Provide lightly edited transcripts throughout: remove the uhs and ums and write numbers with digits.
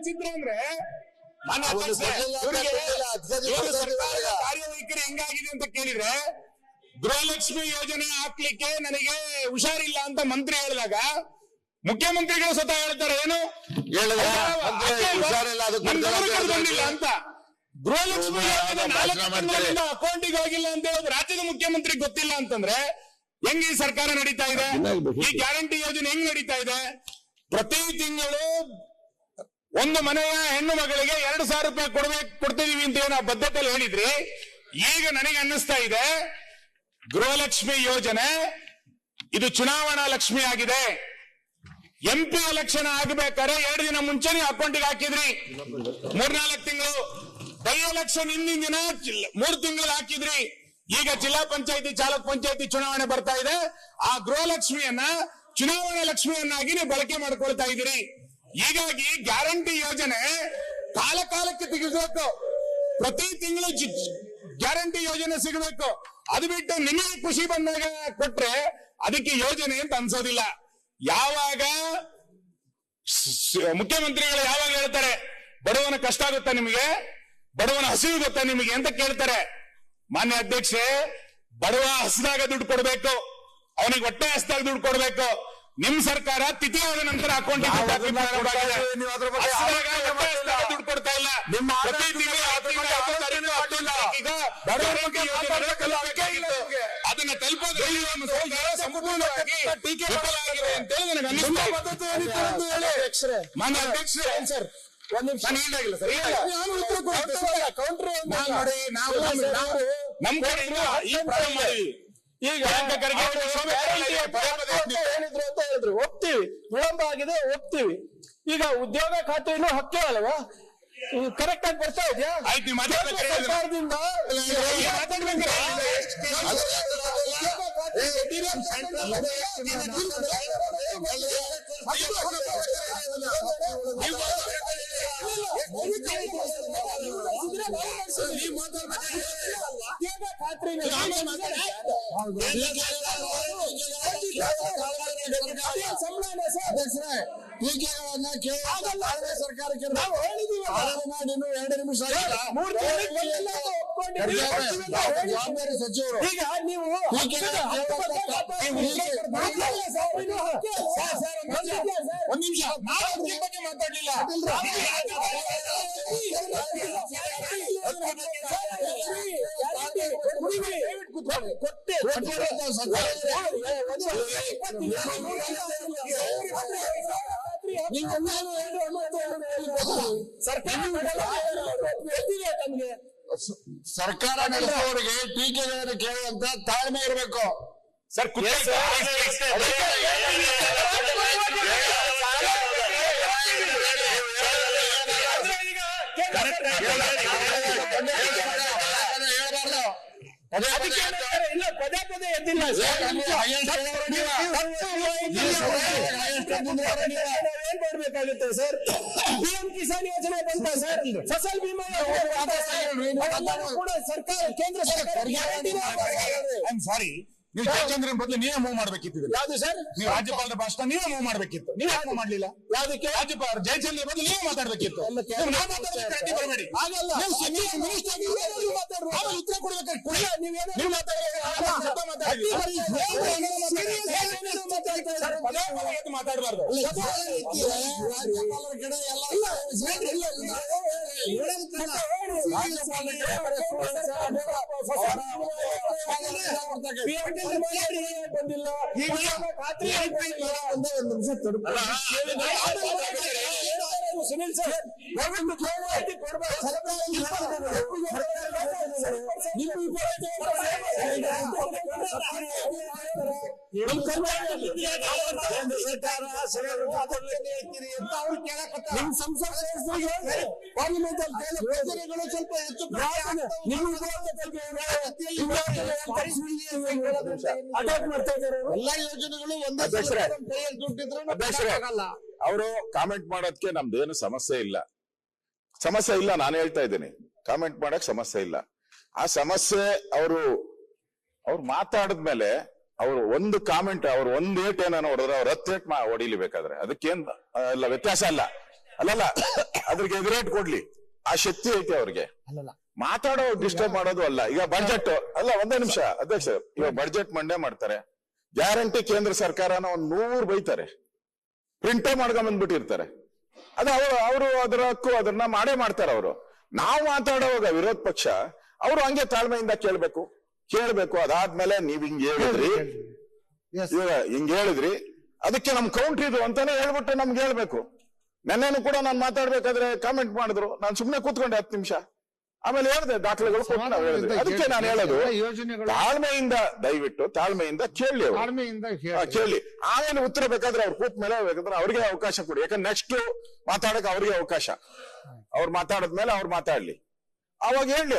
ಛಿದ್ರ ಅಂದ್ರೆ ಕಾರ್ಯವೈಖರಿ ಹೆಂಗಾಗಿದೆ ಅಂತ ಕೇಳಿದ್ರೆ ಗೃಹಲಕ್ಷ್ಮಿ ಯೋಜನೆ ಹಾಕ್ಲಿಕ್ಕೆ ನನಗೆ ಹುಷಾರಿಲ್ಲ ಅಂತ ಮಂತ್ರಿ ಹೇಳಿದಾಗ ಮುಖ್ಯಮಂತ್ರಿಗಳು ಸ್ವತಃ ಹೇಳ್ತಾರೆ ಏನು ಬಂದಿಲ್ಲ ಅಂತ. ಗೃಹಲಕ್ಷ್ಮಿ ಯೋಜನೆ ಅಕೌಂಟಿಗೆ ಹೋಗಿಲ್ಲ ಅಂತ ಹೇಳೋದು ರಾಜ್ಯದ ಮುಖ್ಯಮಂತ್ರಿಗೆ ಗೊತ್ತಿಲ್ಲ ಅಂತಂದ್ರೆ ಹೆಂಗ್ ಈ ಸರ್ಕಾರ ನಡೀತಾ ಇದೆ? ಈ ಗ್ಯಾರಂಟಿ ಯೋಜನೆ ಹೆಂಗ್ ನಡೀತಾ ಇದೆ? ಪ್ರತಿ ತಿಂಗಳು ಒಂದು ಮನೆಯ ಹೆಣ್ಣು ಮಗಳಿಗೆ 2,000 ರೂಪಾಯಿ ಕೊಡ್ತಿದೀವಿ ಅಂತ ನಾವು ಬದ್ಧತೆಯಲ್ಲಿ ಹೇಳಿದ್ರಿ. ಈಗ ನನಗೆ ಅನ್ನಿಸ್ತಾ ಇದೆ ಗೃಹಲಕ್ಷ್ಮಿ ಯೋಜನೆ ಇದು ಚುನಾವಣಾ ಲಕ್ಷ್ಮಿ ಆಗಿದೆ. MP ಎಲೆಕ್ಷನ್ ಆಗಬೇಕಾದ್ರೆ 2 ದಿನ ಮುಂಚೆ ನೀವು ಅಕೌಂಟಿಗೆ ಹಾಕಿದ್ರಿ, 3-4 ತಿಂಗಳು. ಬೈ ಎಲೆಕ್ಷನ್ ಹಿಂದಿನ ದಿನ 3 ತಿಂಗಳು ಹಾಕಿದ್ರಿ. ಈಗ ಜಿಲ್ಲಾ ಪಂಚಾಯತಿ ಚಾಲಕ್ ಪಂಚಾಯತಿ ಚುನಾವಣೆ ಬರ್ತಾ ಇದೆ. ಆ ಗೃಹಲಕ್ಷ್ಮಿಯನ್ನ ಚುನಾವಣಾ ಲಕ್ಷ್ಮಿಯನ್ನಾಗಿ ನೀವು ಬಳಕೆ ಮಾಡ್ಕೊಳ್ತಾ ಇದ್ದೀರಿ. ಹೀಗಾಗಿ ಗ್ಯಾರಂಟಿ ಯೋಜನೆ ಕಾಲಕ್ಕೆ ತೆಗಿಬೇಕು. ಪ್ರತಿ ತಿಂಗಳು ಗ್ಯಾರಂಟಿ ಯೋಜನೆ ಸಿಗಬೇಕು. ಅದು ಬಿಟ್ಟು ನಿಮಗೆ ಖುಷಿ ಬಂದಾಗ ಕೊಟ್ರೆ ಅದಕ್ಕೆ ಯೋಜನೆ ಅಂತ ಅನ್ಸೋದಿಲ್ಲ. ಯಾವಾಗ ಮುಖ್ಯಮಂತ್ರಿಗಳು ಯಾವಾಗ ಹೇಳ್ತಾರೆ ಬಡವನ ಕಷ್ಟ ಗೊತ್ತಾ ನಿಮಗೆ, ಬಡವನ ಹಸಿವು ಗೊತ್ತಾ ನಿಮಗೆ ಅಂತ ಕೇಳ್ತಾರೆ. ಮಾನ್ಯ ಅಧ್ಯಕ್ಷೆ, ಬಡವ ಹಸಿದಾಗ ದುಡ್ಡು ಕೊಡ್ಬೇಕು, ಅವನಿಗೆ ಹೊಟ್ಟೆ ಹಸಿದಾಗ ದುಡ್ಡು ಕೊಡ್ಬೇಕು. ನಿಮ್ ಸರ್ಕಾರ ತಿಥಿಯಾದ ನಂತರ ಅಕೌಂಟ್ ದುಡ್ಡು ಕೊಡ್ತಾ ಇಲ್ಲ. ಅದನ್ನ ತಲುಪೋದು ಸಂಪೂರ್ಣವಾಗಿ ವಿಫಲವಾಗಿದೆ ಅಂತೇಳಿ ನನಗೆ ಅನ್ನಿಸ್ತಾ. ಮಾನ್ಯ ಅಧ್ಯಕ್ಷರೇ, ಒಂದ್ ನಿಮಿಷ ಹೇಳಿಲ್ಲ ಸರ್. ನೋಡಿ, ನಾವು ನಮ್ ಕಡೆ ಈ ಪ್ರಾರಂಭ ಮಾಡಿದ್ವಿ. ಈಗ ಹೇಳಿದ್ರು ಅಂತ ಹೇಳಿದ್ರು, ಒಪ್ತೀವಿ. ವಿಳಂಬ ಆಗಿದೆ, ಒಪ್ತೀವಿ. ಈಗ ಉದ್ಯೋಗ ಖಾತೆಯನ್ನು ಹಕ್ಕೆ ಅಲ್ವಾ, ಕರೆಕ್ಟ್ ಆಗಿ ಬರ್ತಾ ಇದೆಯಾ? ಸರ್ಕಾರದಿಂದ ಸರ್ಕಾರಕ್ಕೆ ನಾವು ಹೇಳಿದೀವಿ. 2 ನಿಮಿಷ ಜವಾಬ್ದಾರಿ ಸಚಿವರು. ಈಗ ನೀವು ಒಂದ್ ನಿಮಿಷ ಬಗ್ಗೆ ಮಾತಾಡ್ಲಿಲ್ಲ. ಸರ್ಕಾರ ನಡೆಸುವವರಿಗೆ ಟೀಕೆಗಳನ್ನು ಕೇಳುವಂತ ತಾಳ್ಮೆ ಇರಬೇಕು ಸರ್. ಇಲ್ಲ, ಪದೇ ಪದೇ ಎದ್ದಿಲ್ಲ. ಏನ್ ಮಾಡ್ಬೇಕಾಗುತ್ತೆ ಸರ್? PM ಕಿಸಾನ್ ಯೋಜನೆ ಬಂತ ಸರ್, ಫಸಲ್ ಬಿಮಾ ಕೂಡ ಸರ್ಕಾರ, ಕೇಂದ್ರ ಸರ್ಕಾರ. ಸಾರಿ, ನೀವು ಜಯಚಂದ್ರನ್ ಬದಲು ನೀವೇ ಮೂವ್ ಮಾಡ್ಬೇಕಿತ್ತು. ಯಾವ್ದು ಸರ್? ನೀವು ರಾಜ್ಯಪಾಲರ ಭಾಷಣ ನೀವೇ ಮೂವ್ ಮಾಡ್ಬೇಕಿತ್ತು. ನೀವ್ ಯಾಕೆ ಮೂವ್ ಮಾಡ್ಲಿಲ್ಲ? ಯಾವ್ದಕ್ಕೆ? ರಾಜ್ಯಪಾಲ ಜಯಚಂದ್ರ ಬದಲು ನೀವೇ ಮಾತಾಡ್ಬೇಕಿತ್ತು. ಬರಬೇಡಿ, ಆಗಲ್ಲ. ಉತ್ತರ ಕೊಡ್ಬೇಕು. ನೀವು ಮಾತಾಡಬಾರ್ದು. ಬಂದಿಲ್ಲ. ಸುನಿಲ್ ಸರ್, ಅಟ್ಯಾಕ್ ಮಾಡ್ತಾ ಇದ್ದಾರೆ. ಎಲ್ಲಾ ಯೋಜನೆಗಳು ಒಂದೇ. ಅವರು ಕಾಮೆಂಟ್ ಮಾಡೋದಕ್ಕೆ ನಮ್ದೇನು ಸಮಸ್ಯೆ ಇಲ್ಲ. ನಾನು ಹೇಳ್ತಾ ಇದ್ದೀನಿ, ಕಾಮೆಂಟ್ ಮಾಡಕ್ ಸಮಸ್ಯೆ ಇಲ್ಲ. ಆ ಸಮಸ್ಯೆ ಅವ್ರು ಮಾತಾಡಿದ್ಮೇಲೆ ಅವ್ರು ಒಂದು ಕಾಮೆಂಟ್, ಅವ್ರು ಒಂದ್ ಏಟ್ ಏನೋ ಹೊಡೆದ್ರೆ ಅವ್ರು 10 ಏಟ್ ಹೊಡಿಲಿ ಬೇಕಾದ್ರೆ, ಅದಕ್ಕೇನ್ ಇಲ್ಲ ವ್ಯತ್ಯಾಸ ಅಲ್ಲ. ಅದ್ರಿಗೆ ಎದುರೇಟ್ ಕೊಡ್ಲಿ, ಆ ಶಕ್ತಿ ಐತೆ ಅವ್ರಿಗೆ. ಅಲ್ಲಲ್ಲ ಮಾತಾಡೋ ಡಿಸ್ಟರ್ಬ್ ಮಾಡೋದು ಅಲ್ಲ. ಈಗ ಬಡ್ಜೆಟ್ ಅಲ್ಲ, ಒಂದೇ ನಿಮಿಷ ಅಧ್ಯಕ್ಷ, ಇವಾಗ ಬಡ್ಜೆಟ್ ಮಂಡನೆ ಮಾಡ್ತಾರೆ, ಗ್ಯಾರಂಟಿ ಕೇಂದ್ರ ಸರ್ಕಾರನ 100 ಬೈತಾರೆ, ಪ್ರಿಂಟೇ ಮಾಡ್ಕೊಂಡ್ ಬಂದ್ಬಿಟ್ಟಿರ್ತಾರೆ. ಅದು ಅವರು ಅದರ ಹಕ್ಕು, ಅದನ್ನ ಮಾಡೇ ಮಾಡ್ತಾರೆ ಅವರು. ನಾವು ಮಾತಾಡುವಾಗ ವಿರೋಧ ಪಕ್ಷ ಅವರು ಹಂಗೆ ತಾಳ್ಮೆಯಿಂದ ಕೇಳ್ಬೇಕು. ಅದಾದ್ಮೇಲೆ ನೀವ್ ಹಿಂಗ್ ಹೇಳಿದ್ರಿ, ಇವಾಗ ಹಿಂಗ್ ಹೇಳಿದ್ರಿ, ಅದಕ್ಕೆ ನಮ್ ಕೌಂಟ್ರ್ ಇದು ಅಂತಾನೆ ಹೇಳ್ಬಿಟ್ಟು ನಮ್ಗೆ ಹೇಳ್ಬೇಕು. ನೆನ್ನೆನು ಕೂಡ ನಾನು ಮಾತಾಡ್ಬೇಕಾದ್ರೆ ಕಾಮೆಂಟ್ ಮಾಡಿದ್ರು, ನಾನು ಸುಮ್ನೆ ಕೂತ್ಕೊಂಡೆ 10 ನಿಮಿಷ, ಆಮೇಲೆ ಹೇಳಿದೆ ದಾಖಲೆಗಳು ಕೊಟ್ಟು ನಾವು ಹೇಳಿದ್ವಿ. ಅದಕ್ಕೆ ನಾನು ಹೇಳೋದು, ತಾಳ್ಮೆಯಿಂದ ದಯವಿಟ್ಟು ತಾಳ್ಮೆಯಿಂದ ಕೇಳಿ ಅವ್ರು. ತಾಳ್ಮೆಯಿಂದ ಕೇಳಿ, ಆಮೇಲೆ ಉತ್ತರ ಬೇಕಾದ್ರೆ ಅವ್ರು ಕೂತ್ ಮೇಲೆ ಬೇಕಾದ್ರೆ ಅವ್ರಿಗೆ ಅವಕಾಶ ಕೊಡಿ. ಯಾಕಂದ್ರೆ ನೆಕ್ಸ್ಟ್ ಮಾತಾಡಕ್ ಅವ್ರಿಗೆ ಅವಕಾಶ, ಅವ್ರು ಮಾತಾಡದ್ಮೇಲೆ ಅವ್ರು ಮಾತಾಡ್ಲಿ, ಅವಾಗ ಹೇಳಿ,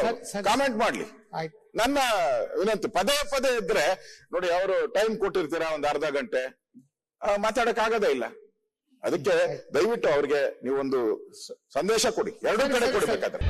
ಕಾಮೆಂಟ್ ಮಾಡ್ಲಿ. ನನ್ನ ವಿನಂತಿ, ಪದೇ ಇದ್ರೆ ನೋಡಿ, ಅವರು ಟೈಮ್ ಕೊಟ್ಟಿರ್ತೀರಾ ಒಂದ್ ಅರ್ಧ ಗಂಟೆ, ಮಾತಾಡಕ್ ಆಗೋದೇ ಇಲ್ಲ. ಅದಕ್ಕೆ ದಯವಿಟ್ಟು ಅವ್ರಿಗೆ ನೀವೊಂದು ಸಂದೇಶ ಕೊಡಿ, ಎರಡೂ ಕಡೆ ಕೊಡ್ಬೇಕಾದ್ರೆ.